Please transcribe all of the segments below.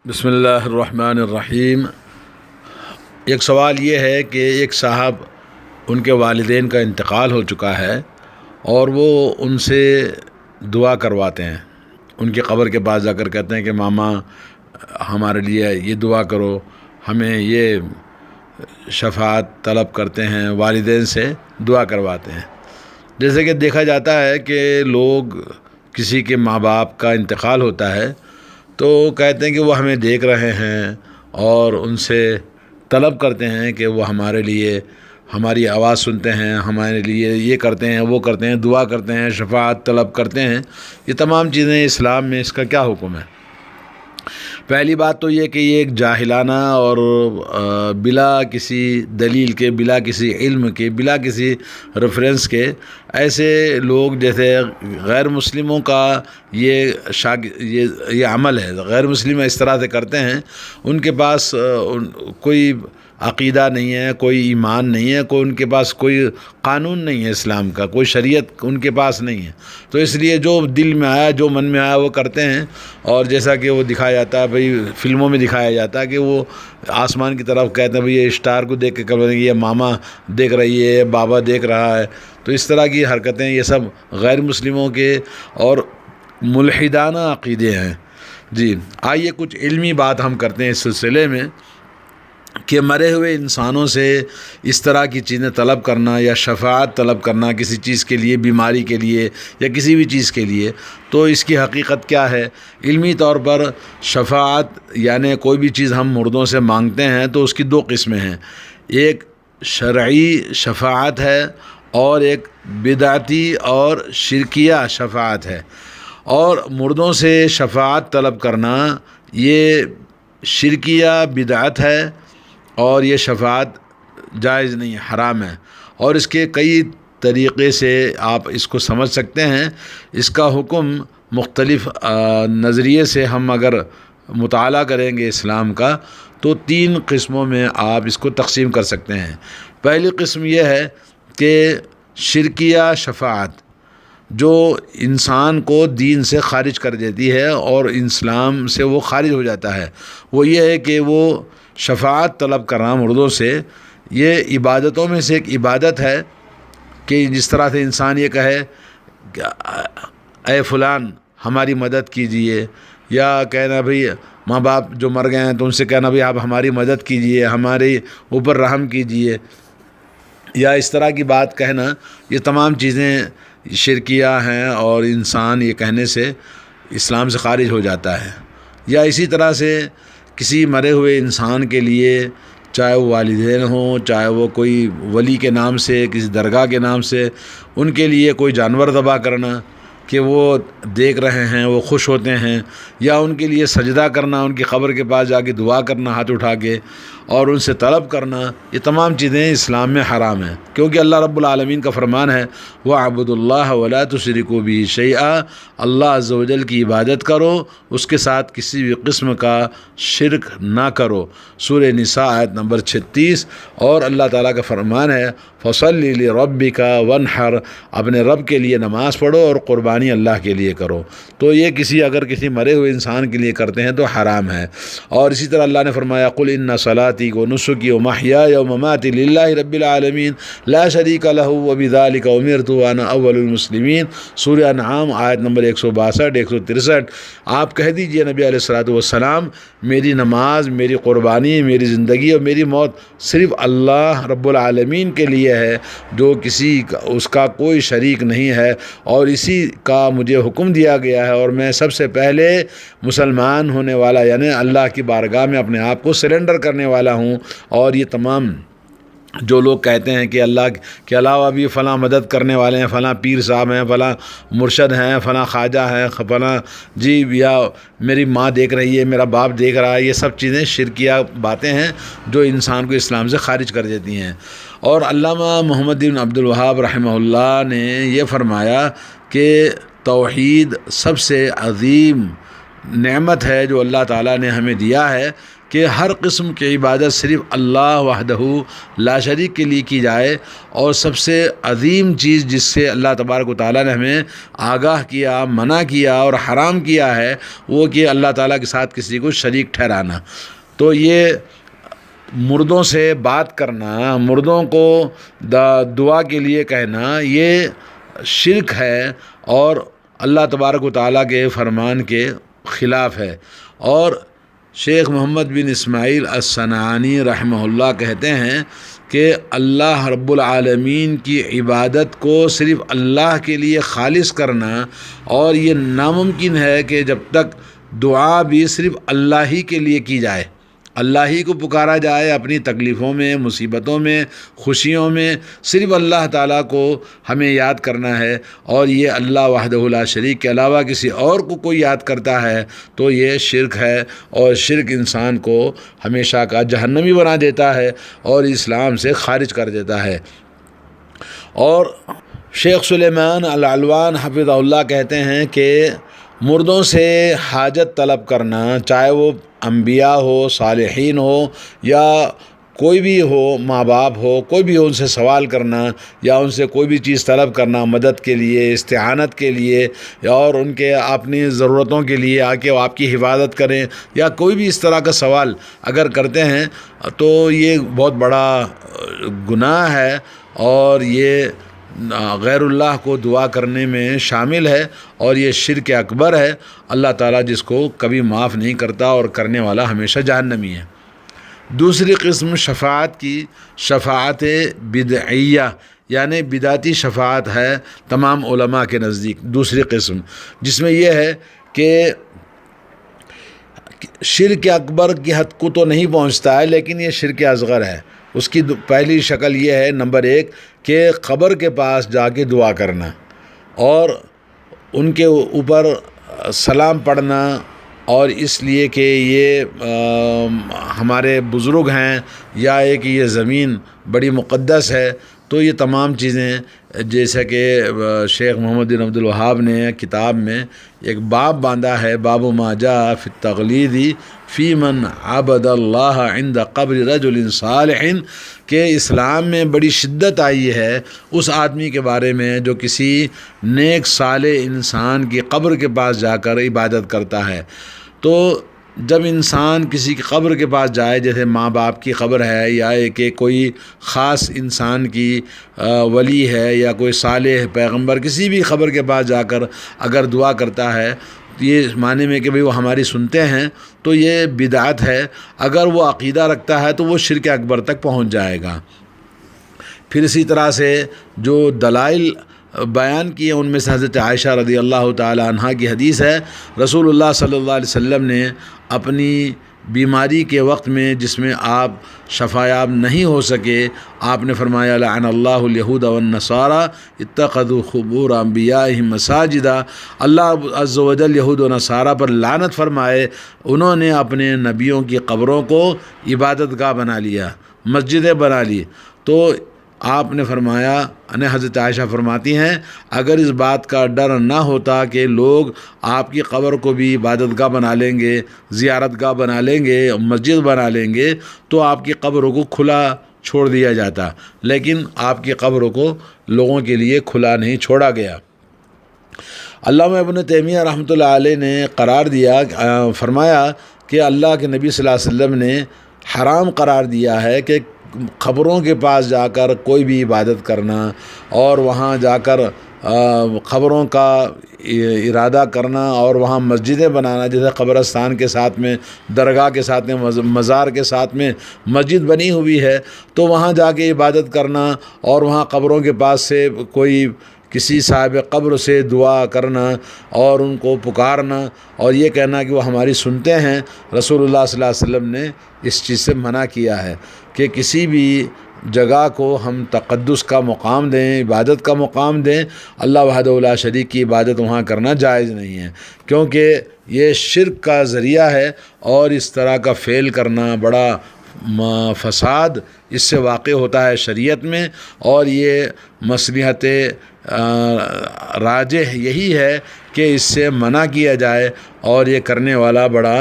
بسم اللہ الرحمن الرحیم۔ ایک سوال یہ ہے کہ ایک صاحب ان کے والدین کا انتقال ہو چکا ہے اور وہ ان سے دعا کرواتے ہیں، ان کی قبر کے پاس جا کر کہتے ہیں کہ ماما ہمارے لیے یہ دعا کرو، ہمیں یہ شفاعت طلب کرتے ہیں، والدین سے دعا کرواتے ہیں۔ جیسے کہ دیکھا جاتا ہے کہ لوگ کسی کے ماں باپ کا انتقال ہوتا ہے تو کہتے ہیں کہ وہ ہمیں دیکھ رہے ہیں اور ان سے طلب کرتے ہیں کہ وہ ہمارے لیے ہماری آواز سنتے ہیں، ہمارے لیے یہ کرتے ہیں، وہ کرتے ہیں، دعا کرتے ہیں، شفاعت طلب کرتے ہیں۔ یہ تمام چیزیں اسلام میں اس کا کیا حکم ہے؟ پہلی بات تو یہ کہ یہ ایک جاہلانہ اور بلا کسی دلیل کے، بلا کسی علم کے، بلا کسی ریفرنس کے ایسے لوگ جیسے غیر مسلموں کا یہ عمل ہے، غیر مسلم اس طرح سے کرتے ہیں، ان کے پاس کوئی عقیدہ نہیں ہے، کوئی ایمان نہیں ہے، کوئی ان کے پاس کوئی قانون نہیں ہے اسلام کا، کوئی شریعت ان کے پاس نہیں ہے، تو اس لیے جو دل میں آیا، جو من میں آیا وہ کرتے ہیں۔ اور جیسا کہ وہ دکھایا جاتا ہے، بھئی فلموں میں دکھایا جاتا ہے کہ وہ آسمان کی طرف کہتے ہیں بھئی یہ اسٹار کو دیکھ کے کہتے ہیں یہ ماما دیکھ رہی ہے، بابا دیکھ رہا ہے، تو اس طرح کی حرکتیں یہ سب غیر مسلموں کے اور ملحدانہ عقیدے ہیں۔ جی آئیے کچھ علمی بات ہم کرتے ہیں اس سلسلے میں کہ مرے ہوئے انسانوں سے اس طرح کی چیزیں طلب کرنا یا شفاعت طلب کرنا کسی چیز کے لیے، بیماری کے لیے یا کسی بھی چیز کے لیے، تو اس کی حقیقت کیا ہے؟ علمی طور پر شفاعت یعنی کوئی بھی چیز ہم مردوں سے مانگتے ہیں تو اس کی دو قسمیں ہیں، ایک شرعی شفاعت ہے اور ایک بدعتی اور شرکیہ شفاعت ہے۔ اور مردوں سے شفاعت طلب کرنا یہ شرکیہ بدعت ہے اور یہ شفاعت جائز نہیں، حرام ہے، اور اس کے کئی طریقے سے آپ اس کو سمجھ سکتے ہیں۔ اس کا حکم مختلف نظریے سے ہم اگر مطالعہ کریں گے اسلام کا تو تین قسموں میں آپ اس کو تقسیم کر سکتے ہیں۔ پہلی قسم یہ ہے کہ شرکیہ شفاعت جو انسان کو دین سے خارج کر دیتی ہے اور اسلام سے وہ خارج ہو جاتا ہے، وہ یہ ہے کہ وہ شفاعت طلب کرنا مردوں سے، یہ عبادتوں میں سے ایک عبادت ہے کہ جس طرح سے انسان یہ کہے کہ اے فلان ہماری مدد کیجئے، یا کہنا بھئی ماں باپ جو مر گئے ہیں تو ان سے کہنا بھئی آپ ہماری مدد کیجئے، ہمارے اوپر رحم کیجئے، یا اس طرح کی بات کہنا، یہ تمام چیزیں شرکیہ ہیں اور انسان یہ کہنے سے اسلام سے خارج ہو جاتا ہے۔ یا اسی طرح سے کسی مرے ہوئے انسان کے لیے، چاہے وہ والدین ہوں، چاہے وہ کوئی ولی کے نام سے، کسی درگاہ کے نام سے، ان کے لیے کوئی جانور ذبح کرنا کہ وہ دیکھ رہے ہیں، وہ خوش ہوتے ہیں، یا ان کے لیے سجدہ کرنا، ان کی قبر کے پاس جا کے دعا کرنا ہاتھ اٹھا کے اور ان سے طلب کرنا، یہ تمام چیزیں اسلام میں حرام ہیں، کیونکہ اللہ رب العالمین کا فرمان ہے وَاعْبُدُوا اللَّهَ وَلَا تُشْرِكُوا بِهِ شَيْئًا، اللہ عز و جل کی عبادت کرو، اس کے ساتھ کسی بھی قسم کا شرک نہ کرو، سورہ نساء آیت نمبر 36۔ اور اللہ تعالیٰ کا فرمان ہے فَصَلِّ لِرَبِّكَ وَانْحَرْ، اپنے رب کے لیے نماز پڑھو اور قربانی اللہ کے لیے کرو، تو یہ اگر کسی مرے ہوئے انسان کے لیے کرتے ہیں تو حرام ہے۔ اور اسی طرح اللہ نے فرمایا قُلْ إِنَّ صَلَاتِي وَنُسُكِي وَمَحْيَايَ وَمَمَاتِي لِلَّهِ رَبِّ الْعَالَمِينَ لَا شَرِيكَ لَهُ وَبِذَلِكَ أُمِرْتُ وَأَنَا أَوَّلُ الْمُسْلِمِينَ، سورہ انعام آیت نمبر 162 163۔ آپ کہہ دیجئے نبی علیہ الصلوۃ والسلام، میری نماز، میری قربانی، میری زندگی اور میری موت صرف اللہ رب العالمین کے لیے ہے، جو اس کا کوئی شریک نہیں ہے، اور اسی کا مجھے حکم دیا گیا ہے، اور میں سب سے پہلے مسلمان ہونے والا یعنی اللہ کی بارگاہ میں اپنے آپ کو سرنڈر کرنے والا ہوں۔ اور یہ تمام جو لوگ کہتے ہیں کہ اللہ کے علاوہ بھی فلاں مدد کرنے والے ہیں، فلاں پیر صاحب ہیں، فلاں مرشد ہیں، فلاں خواجہ ہیں، فلاں جی، یا میری ماں دیکھ رہی ہے، میرا باپ دیکھ رہا ہے، یہ سب چیزیں شرکیہ باتیں ہیں جو انسان کو اسلام سے خارج کر دیتی ہیں۔ اور علامہ محمد بن عبد الوہاب رحمہ اللہ نے یہ فرمایا کہ توحید سب سے عظیم نعمت ہے جو اللہ تعالیٰ نے ہمیں دیا ہے کہ ہر قسم کی عبادت صرف اللہ وحدہ لا شریک کے لیے کی جائے، اور سب سے عظیم چیز جس سے اللہ تبارک و تعالیٰ نے ہمیں آگاہ کیا، منع کیا اور حرام کیا ہے، وہ کہ اللہ تعالیٰ کے ساتھ کسی کو شریک ٹھہرانا۔ تو یہ مردوں سے بات کرنا، مردوں کو دعا کے لیے کہنا، یہ شرک ہے اور اللہ تبارک و تعالیٰ کے فرمان کے خلاف ہے۔ اور شیخ محمد بن اسماعیل الصنعانی رحمہ اللہ کہتے ہیں کہ اللہ رب العالمین کی عبادت کو صرف اللہ کے لیے خالص کرنا، اور یہ ناممکن ہے کہ جب تک دعا بھی صرف اللہ ہی کے لیے کی جائے، اللہ ہی کو پکارا جائے اپنی تکلیفوں میں، مصیبتوں میں، خوشیوں میں، صرف اللہ تعالیٰ کو ہمیں یاد کرنا ہے، اور یہ اللہ وحدہ لا شریک کے علاوہ کسی اور کو کوئی یاد کرتا ہے تو یہ شرک ہے، اور شرک انسان کو ہمیشہ کا جہنمی بنا دیتا ہے اور اسلام سے خارج کر دیتا ہے۔ اور شیخ سلیمان العلوان حفظہ اللہ کہتے ہیں کہ مردوں سے حاجت طلب کرنا، چاہے وہ انبیاء ہو، صالحین ہو، یا کوئی بھی ہو، ماں باپ ہو، کوئی بھی ہو، ان سے سوال کرنا یا ان سے کوئی بھی چیز طلب کرنا مدد کے لیے، استعانت کے لیے، اور ان کے اپنی ضرورتوں کے لیے آ کے وہ آپ کی حفاظت کریں، یا کوئی بھی اس طرح کا سوال اگر کرتے ہیں تو یہ بہت بڑا گناہ ہے، اور یہ غیر اللہ کو دعا کرنے میں شامل ہے، اور یہ شرک اکبر ہے، اللہ تعالیٰ جس کو کبھی معاف نہیں کرتا، اور کرنے والا ہمیشہ جہنمی ہے۔ دوسری قسم شفاعت کی، شفاعت بدعیہ، یعنی بدعتی شفاعت ہے تمام علماء کے نزدیک دوسری قسم، جس میں یہ ہے کہ شرک اکبر کی حد کو تو نہیں پہنچتا ہے، لیکن یہ شرک اصغر ہے۔ اس کی پہلی شکل یہ ہے، نمبر 1 کہ قبر کے پاس جا کے دعا کرنا اور ان کے اوپر سلام پڑھنا، اور اس لیے کہ یہ ہمارے بزرگ ہیں، یا کہ یہ زمین بڑی مقدس ہے، تو یہ تمام چیزیں، جیسا کہ شیخ محمد بن عبد الوہاب نے کتاب میں ایک باب باندھا ہے، باب ما جاء فی التغلید فی من عبد اللہ عند قبر رجل صالح، کہ اسلام میں بڑی شدت آئی ہے اس آدمی کے بارے میں جو کسی نیک صالح انسان کی قبر کے پاس جا کر عبادت کرتا ہے۔ تو جب انسان کسی کی قبر کے پاس جائے، جیسے ماں باپ کی قبر ہے، یا کہ کوئی خاص انسان کی ولی ہے، یا کوئی صالح پیغمبر کسی بھی قبر کے پاس جا کر اگر دعا کرتا ہے، یہ معنی میں کہ بھئی وہ ہماری سنتے ہیں، تو یہ بدعت ہے۔ اگر وہ عقیدہ رکھتا ہے تو وہ شرک اکبر تک پہنچ جائے گا۔ پھر اسی طرح سے جو دلائل بیان کیے ان میں سے حضرت عائشہ رضی اللہ تعالی عنہ کی حدیث ہے، رسول اللہ صلی اللہ علیہ وسلم نے اپنی بیماری کے وقت میں جس میں آپ شفایاب نہیں ہو سکے، آپ نے فرمایا لعن اللہ الیہود والنصارى اتخذوا قبور انبیائہم مساجدا، اللہ عز و جل یہود و نصارہ پر لعنت فرمائے، انہوں نے اپنے نبیوں کی قبروں کو عبادت گاہ بنا لیا، مسجدیں بنا لی۔ تو آپ نے فرمایا، حضرت عائشہ فرماتی ہیں، اگر اس بات کا ڈر نہ ہوتا کہ لوگ آپ کی قبر کو بھی عبادت گاہ بنا لیں گے، زیارت گاہ بنا لیں گے، مسجد بنا لیں گے، تو آپ کی قبروں کو کھلا چھوڑ دیا جاتا، لیکن آپ کی قبروں کو لوگوں کے لیے کھلا نہیں چھوڑا گیا۔ علامہ ابن تیمیہ رحمۃ اللہ علیہ نے قرار دیا، فرمایا کہ اللہ کے نبی صلی اللہ علیہ وسلم نے حرام قرار دیا ہے کہ قبروں کے پاس جا کر کوئی بھی عبادت کرنا، اور وہاں جا کر قبروں کا ارادہ کرنا اور وہاں مسجدیں بنانا، جیسے قبرستان کے ساتھ میں، درگاہ کے ساتھ میں، مزار کے ساتھ میں مسجد بنی ہوئی ہے، تو وہاں جا کے عبادت کرنا، اور وہاں قبروں کے پاس سے کوئی کسی صاحب قبر سے دعا کرنا اور ان کو پکارنا اور یہ کہنا کہ وہ ہماری سنتے ہیں، رسول اللہ صلی اللہ علیہ وسلم نے اس چیز سے منع کیا ہے کہ کسی بھی جگہ کو ہم تقدس کا مقام دیں، عبادت کا مقام دیں، اللہ وحدہ لا شریک کی عبادت وہاں کرنا جائز نہیں ہے، کیونکہ یہ شرک کا ذریعہ ہے، اور اس طرح کا فعل کرنا بڑا فساد اس سے واقع ہوتا ہے شریعت میں، اور یہ مصلحت راجح یہی ہے کہ اس سے منع کیا جائے، اور یہ کرنے والا بڑا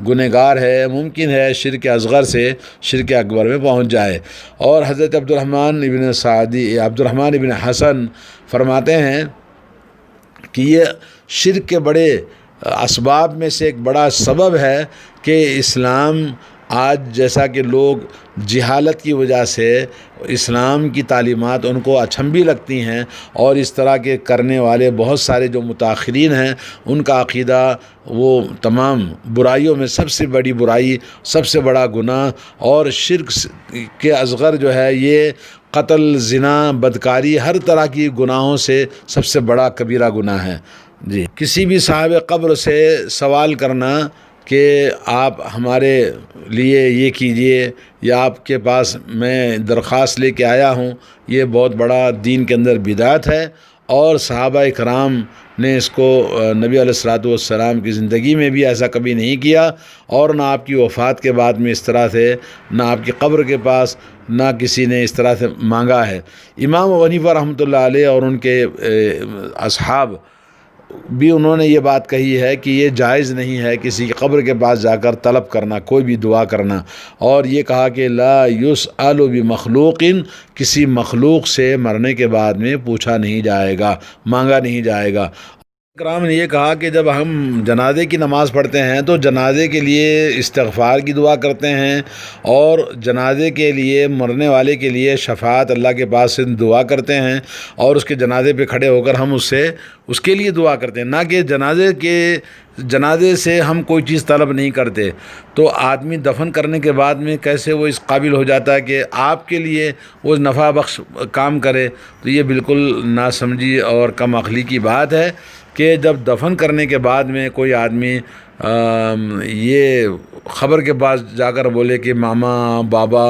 گنہگار ہے، ممکن ہے شرک اصغر سے شرک اکبر میں پہنچ جائے۔ اور حضرت عبدالرحمن ابن حسن فرماتے ہیں کہ یہ شرک کے بڑے اسباب میں سے ایک بڑا سبب ہے کہ اسلام آج، جیسا کہ لوگ جہالت کی وجہ سے اسلام کی تعلیمات ان کو اچھمبی لگتی ہیں، اور اس طرح کے کرنے والے بہت سارے جو متاخرین ہیں ان کا عقیدہ وہ تمام برائیوں میں سب سے بڑی برائی، سب سے بڑا گناہ اور شرک کے اصغر جو ہے یہ قتل، زنا، بدکاری، ہر طرح کی گناہوں سے سب سے بڑا کبیرہ گناہ ہے۔ جی، کسی بھی صاحب قبر سے سوال کرنا کہ آپ ہمارے لیے یہ کیجئے، یا آپ کے پاس میں درخواست لے کے آیا ہوں، یہ بہت بڑا دین کے اندر بدعت ہے، اور صحابہ کرام نے اس کو نبی علیہ الصلوۃ والسلام کی زندگی میں بھی ایسا کبھی نہیں کیا، اور نہ آپ کی وفات کے بعد میں اس طرح سے، نہ آپ کی قبر کے پاس نہ کسی نے اس طرح سے مانگا ہے۔ امام ابو حنیفہ رحمۃ اللہ علیہ اور ان کے اصحاب بھی انہوں نے یہ بات کہی ہے کہ یہ جائز نہیں ہے کسی کی قبر کے پاس جا کر طلب کرنا، کوئی بھی دعا کرنا، اور یہ کہا کہ لا یسأل بمخلوق، کسی مخلوق سے مرنے کے بعد میں پوچھا نہیں جائے گا، مانگا نہیں جائے گا۔ کرام نے یہ کہا کہ جب ہم جنازے کی نماز پڑھتے ہیں تو جنازے کے لیے استغفار کی دعا کرتے ہیں، اور جنازے کے لیے، مرنے والے کے لیے شفاعت اللہ کے پاس سے دعا کرتے ہیں، اور اس کے جنازے پہ کھڑے ہو کر ہم اس کے لیے دعا کرتے ہیں، نہ کہ جنازے سے ہم کوئی چیز طلب نہیں کرتے۔ تو آدمی دفن کرنے کے بعد میں کیسے وہ اس قابل ہو جاتا ہے کہ آپ کے لیے وہ نفع بخش کام کرے؟ تو یہ بالکل ناسمجھی اور کم عقلی کی بات ہے کہ جب دفن کرنے کے بعد میں کوئی آدمی یہ خبر کے پاس جا کر بولے کہ ماما، بابا،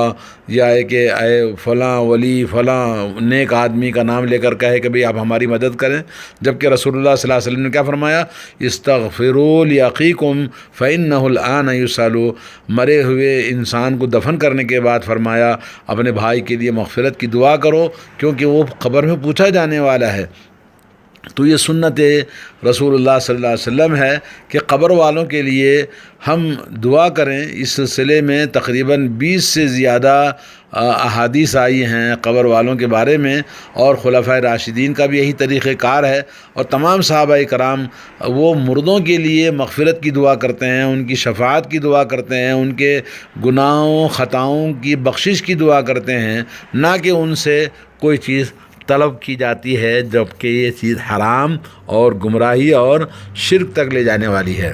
یا کہ اے فلاں ولی، فلاں نیک آدمی کا نام لے کر کہے کہ بھئی آپ ہماری مدد کریں، جبکہ رسول اللہ صلی اللہ علیہ وسلم نے کیا فرمایا؟ استغفروا لأخیکم فإنہ الآن یسأل، مرے ہوئے انسان کو دفن کرنے کے بعد فرمایا اپنے بھائی کے لیے مغفرت کی دعا کرو، کیونکہ وہ قبر میں پوچھا جانے والا ہے۔ تو یہ سنت رسول اللہ صلی اللہ علیہ وسلم ہے کہ قبر والوں کے لیے ہم دعا کریں۔ اس سلسلے میں تقریباً 20 سے زیادہ احادیث آئی ہیں قبر والوں کے بارے میں، اور خلفائے راشدین کا بھی یہی طریقہ کار ہے، اور تمام صحابہ کرام وہ مردوں کے لیے مغفرت کی دعا کرتے ہیں، ان کی شفاعت کی دعا کرتے ہیں، ان کے گناہوں خطاؤں کی بخشش کی دعا کرتے ہیں، نہ کہ ان سے کوئی چیز طلب کی جاتی ہے، جبکہ یہ چیز حرام اور گمراہی اور شرک تک لے جانے والی ہے۔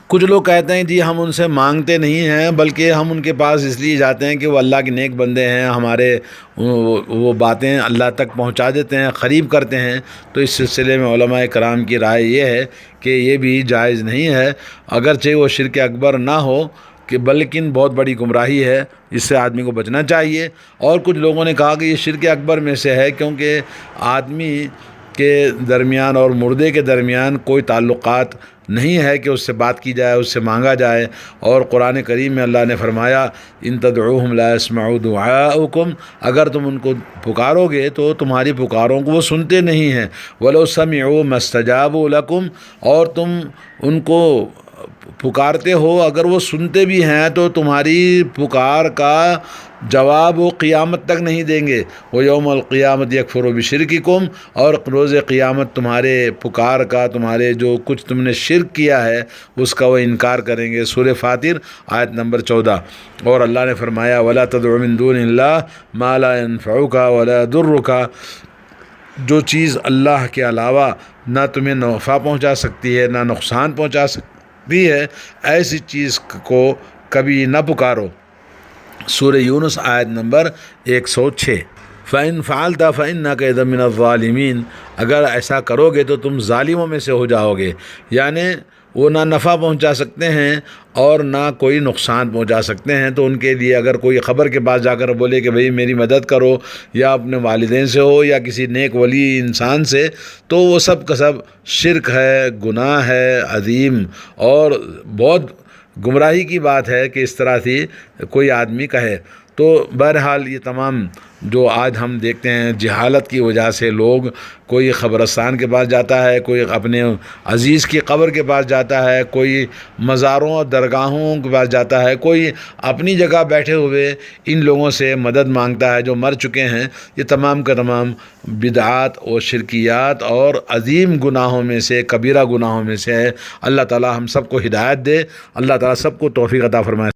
کچھ لوگ کہتے ہیں جی ہم ان سے مانگتے نہیں ہیں، بلکہ ہم ان کے پاس اس لیے جاتے ہیں کہ وہ اللہ کے نیک بندے ہیں، ہمارے وہ باتیں اللہ تک پہنچا دیتے ہیں، قریب کرتے ہیں۔ تو اس سلسلے میں علماء کرام کی رائے یہ ہے کہ یہ بھی جائز نہیں ہے، اگرچہ وہ شرک اکبر نہ ہو کہ بلکہ بہت بڑی گمراہی ہے، اس سے آدمی کو بچنا چاہیے۔ اور کچھ لوگوں نے کہا کہ یہ شرک اکبر میں سے ہے، کیونکہ آدمی کے درمیان اور مردے کے درمیان کوئی تعلقات نہیں ہے کہ اس سے بات کی جائے، اس سے مانگا جائے۔ اور قرآن کریم میں اللہ نے فرمایا ان تدعوہم لا يسمعوا دعاءکم، اگر تم ان کو پکارو گے تو تمہاری پکاروں کو وہ سنتے نہیں ہیں۔ ولو سمعوا ما استجابوا لکم، اور تم ان کو پکارتے ہو اگر وہ سنتے بھی ہیں تو تمہاری پکار کا جواب وہ قیامت تک نہیں دیں گے۔ وہ یوم القیامت یکفر بشرککم، اور روز قیامت تمہارے پکار کا، تمہارے جو کچھ تم نے شرک کیا ہے اس کا وہ انکار کریں گے۔ سورہ فاطر آیت نمبر 14۔ اور اللہ نے فرمایا ولا تدع من دون اللہ ما لا ينفعک ولا یضرک، جو چیز اللہ کے علاوہ نہ تمہیں نفع پہنچا سکتی ہے نہ نقصان پہنچا سکتی ہے، ایسی چیز کو کبھی نہ پکارو۔ سورہ یونس آیت نمبر 106۔ فَإِن فَعَلْتَ فَإِنَّكَ إِذًا مِّنَ الظَّالِمِينَ، اگر ایسا کرو گے تو تم ظالموں میں سے ہو جاؤ گے، یعنی وہ نہ نفع پہنچا سکتے ہیں اور نہ کوئی نقصان پہنچا سکتے ہیں۔ تو ان کے لیے اگر کوئی خبر کے پاس جا کر بولے کہ بھئی میری مدد کرو، یا اپنے والدین سے ہو یا کسی نیک ولی انسان سے، تو وہ سب کا سب شرک ہے، گناہ ہے عظیم، اور بہت گمراہی کی بات ہے کہ اس طرح سے کوئی آدمی کہے۔ تو بہرحال یہ تمام جو آج ہم دیکھتے ہیں جہالت کی وجہ سے لوگ، کوئی قبرستان کے پاس جاتا ہے، کوئی اپنے عزیز کی قبر کے پاس جاتا ہے، کوئی مزاروں اور درگاہوں کے پاس جاتا ہے، کوئی اپنی جگہ بیٹھے ہوئے ان لوگوں سے مدد مانگتا ہے جو مر چکے ہیں۔ یہ تمام کا تمام بدعات اور شرکیات اور عظیم گناہوں میں سے، کبیرہ گناہوں میں سے ہے۔ اللہ تعالی ہم سب کو ہدایت دے، اللہ تعالی سب کو توفیق عطا فرمائے۔